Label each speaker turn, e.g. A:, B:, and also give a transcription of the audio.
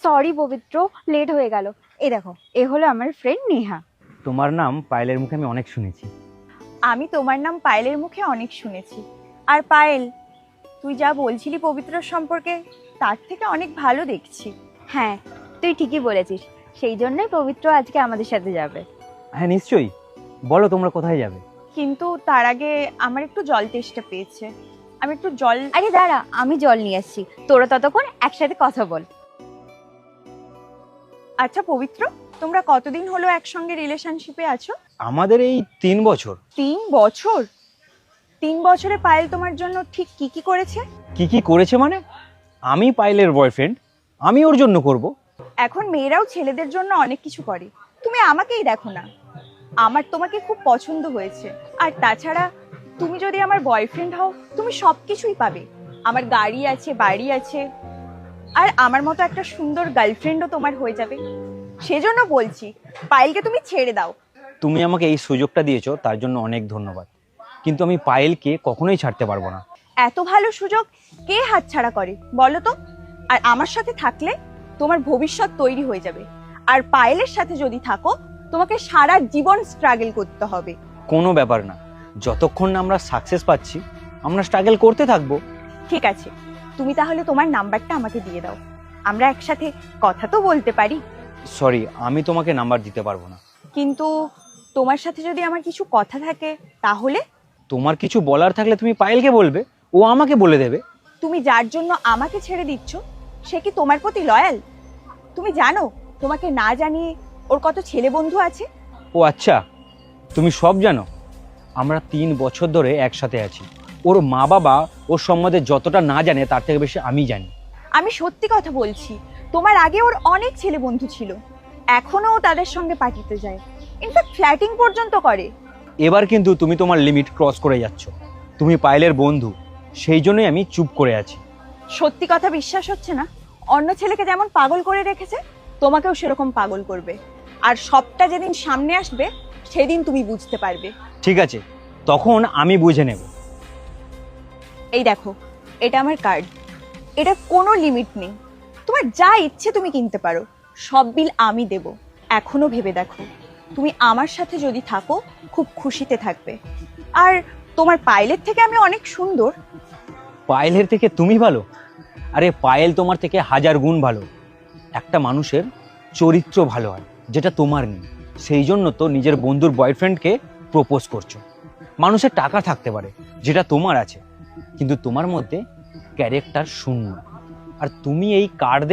A: Sorry পবিত্র, late হয়ে গেল। এই দেখো, এ হলো আমার ফ্রেন্ড নেহা।
B: তোমার নাম পায়েলের মুখে আমি অনেক শুনেছি।
C: আমি তোমার নাম পায়েলের মুখে অনেক শুনেছি। আর পায়েল, তুই যা বলছিলি পবিত্রর সম্পর্কে তার থেকে অনেক ভালো দেখছি।
A: হ্যাঁ, তুই ঠিকই বলেছিস, সেই জন্যই পবিত্র আজকে আমাদের সাথে যাবে।
B: হ্যাঁ নিশ্চয়ই, বলো তোমরা কোথায় যাবে?
C: কিন্তু তার আগে আমার একটু জল তেষ্টা পেয়েছে, আমি একটু জল।
A: আরে দাঁড়া, আমি জল নিয়ে আসছি, তোরা ততক্ষণ একসাথে কথা বল।
C: আচ্ছা পবিত্র, তোমরা কতদিন হলো একসঙ্গে রিলেশনশিপে আছো?
B: আমাদের এই 3 বছর।
C: 3 বছর? 3 বছরে পায়েল তোমার জন্য ঠিক কি কি করেছে?
B: কি কি করেছে মানে? আমি পায়েলের বয়ফ্রেন্ড, আমি ওর জন্য করব।
C: এখন মেয়েরাও ছেলেদের জন্য অনেক কিছু করে, তুমি আমাকেই দেখো না। আমার তোমাকে খুব পছন্দ হয়েছে, আর তাছাড়া তুমি যদি আমার বয়ফ্রেন্ড হও তুমি সবকিছুই পাবে। আমার গাড়ি আছে, বাড়ি আছে, আর আমার মতো একটা সুন্দর গার্লফ্রেন্ডও তোমার হয়ে যাবে। সেজন্য বলছি পায়েলকে তুমি ছেড়ে দাও।
B: তুমি আমাকে এই সুযোগটা দিয়েছো, তার জন্য অনেক ধন্যবাদ, কিন্তু আমি পায়েলকে কখনোই ছাড়তে পারবো না।
C: এত ভালো সুযোগ কে হাতছাড়া করে বলো তো? আর আমার সাথে থাকলে তোমার ভবিষ্যৎ তৈরি হয়ে যাবে, আর পায়েলের সাথে যদি থাকো তোমাকে সারা জীবন স্ট্রাগল করতে হবে।
B: কোনো ব্যাপার না, যতক্ষণ না আমরা সাকসেস পাচ্ছি আমরা স্ট্রাগল করতে থাকবো।
C: ঠিক আছে, তুমি তাহলে তোমার নাম্বারটা আমাকে দিয়ে দাও, আমরা একসাথে কথা তো বলতে পারি।
B: সরি, আমি তোমাকে নাম্বার দিতে পারবো না।
C: কিন্তু তোমার সাথে যদি আমার কিছু কথা থাকে তাহলে?
B: তোমার কিছু বলার থাকলে তুমি পায়েলকে বলবে, ও আমাকে বলে দেবে।
C: তুমি যার জন্য আমাকে ছেড়ে দিচ্ছ সে কি তোমার প্রতি লয়াল? তুমি জানো তোমাকে না জানিয়ে ওর কত ছেলে বন্ধু আছে?
B: ও আচ্ছা, তুমি সব জানো? আমরা 3 বছর ধরে একসাথে আছি, ওর মা বাবা ওর সম্বন্ধে যতটা না জানে তার থেকে বেশি আমি জানি।
C: আমি সত্যি কথা বলছি, তোমার আগে ওর অনেক ছেলে বন্ধু ছিল, এখনো ও তাদের সঙ্গে পার্টিতে যায়, ইনফ্যাক্ট ফ্ল্যাটিং পর্যন্ত করে।
B: এবার কিন্তু তুমি তোমার লিমিট ক্রস করে যাচ্ছ। তুমি পায়েলের বন্ধু, সেই জন্যই আমি চুপ করে আছি।
C: সত্যি কথা বিশ্বাস হচ্ছে না? অন্য ছেলেকে যেমন পাগল করে রেখেছে তোমাকেও সেরকম পাগল করবে, আর সবটা যেদিন সামনে আসবে সেদিন তুমি বুঝতে পারবে।
B: ঠিক আছে, তখন আমি বুঝে নেব।
C: এই দেখো, এটা আমার কার্ড, এটা কোনো লিমিট নেই, তোমার যা ইচ্ছে তুমি কিনতে পারো, সব বিল আমি দেব। এখনো ভেবে দেখো, তুমি আমার সাথে যদি থাকো খুব খুশিতে থাকবে। আর তোমার পায়েলের থেকে আমি অনেক সুন্দর।
B: পায়েলের থেকে তুমি ভালো? আরে পায়েল তোমার থেকে 1000 গুণ ভালো। একটা মানুষের চরিত্র ভালো হয়, যেটা তোমার নেই, সেই জন্য তো নিজের বন্ধুর বয়ফ্রেন্ডকে প্রপোজ করছো। মানুষের টাকা থাকতে পারে, যেটা তোমার আছে, কিন্তু তোমার মধ্যে ক্যারেক্টার শূন্য। আর তুমি এই কার্ড